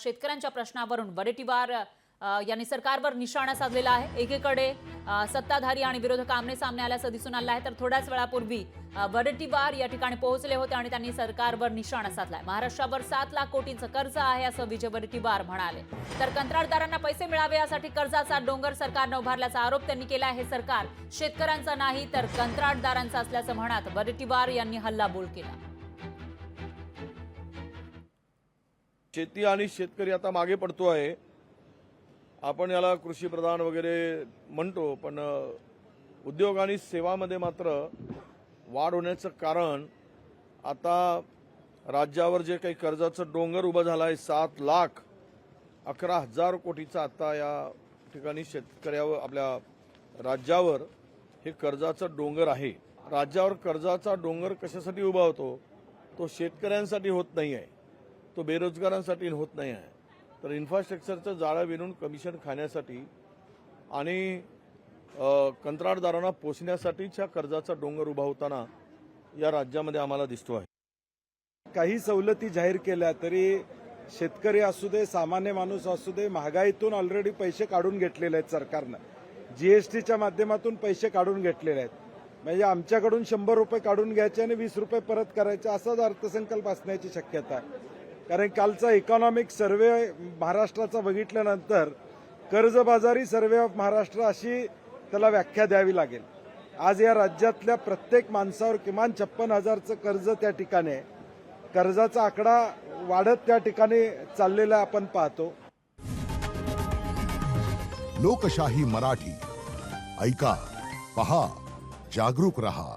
शेतकऱ्यांच्या प्रश्नावरून वडेट्टीवार यांनी सरकारवर निशाणा साधलेला आहे। एकीकडे सत्ताधारी आणि विरोधक आमने सामने आल्याचं दिसून आलं आहे, तर थोड्याच वेळापूर्वी वडेट्टीवार या ठिकाणी पोहोचले होते आणि त्यांनी सरकारवर निशाणा साधलाय। महाराष्ट्रावर 7 लाख कोटींचं कर्ज आहे असं विजय वडेट्टीवार म्हणाले। तर कंत्राटदारांना पैसे मिळावे यासाठी कर्जाचा डोंगर सरकारनं उभारल्याचा आरोप त्यांनी केला। हे सरकार शेतकऱ्यांचा नाही तर कंत्राटदारांचा असल्याचं म्हणत वडेट्टीवार यांनी हल्लाबोल केला। शेती आणि शेतकरी आता मागे पडतो आहे। आपण याला कृषी प्रधान वगैरे म्हणतो, पण उद्योग आणि सेवामध्ये मात्र वाढ होण्याचं कारण आता राज्यावर जे काही कर्जाचं डोंगर उभं झालं आहे 7,11,000 कोटीचा आता या ठिकाणी शेतकऱ्यावर आपल्या राज्यावर हे कर्जाचं डोंगर आहे। राज्यावर कर्जाचा डोंगर कशासाठी उभा होतो? तो शेतकऱ्यांसाठी होत नाही आहे, तो बेरोजगारांसाठी होत नाही आहे, तर इन्फ्रास्ट्रक्चरचं जाळं विणून कमिशन खाण्यासाठी आणि कंत्राटदारांना पोचण्यासाठीच्या कर्जाचा डोंगर उभा होताना या राज्यामध्ये आम्हाला दिसतो आहे। काही सवलती जाहीर केल्या तरी शेतकरी असू दे, सामान्य माणूस असू दे, महागाईतून ऑलरेडी पैसे काढून घेतलेले आहेत सरकारनं। जीएसटीच्या माध्यमातून पैसे काढून घेतलेले आहेत, म्हणजे आमच्याकडून 100 रुपये काढून घ्यायचे आणि 20 रुपये परत करायचे असाच अर्थसंकल्प असण्याची शक्यता आहे। कारण कालचा इकॉनॉमिक सर्वे महाराष्ट्राचा बघितल्यानंतर कर्जबाजारी सर्वे ऑफ महाराष्ट्र अशी त्याला व्याख्या द्यावी लागेल। आज या राज्यातल्या प्रत्येक माणसावर किमान 56,000चं कर्ज त्या ठिकाणी आहे। कर्जाचा आकडा वाढत त्या ठिकाणी चाललेला आपण पाहतो। लोकशाही मराठी ऐका, पहा, जागरूक रहा।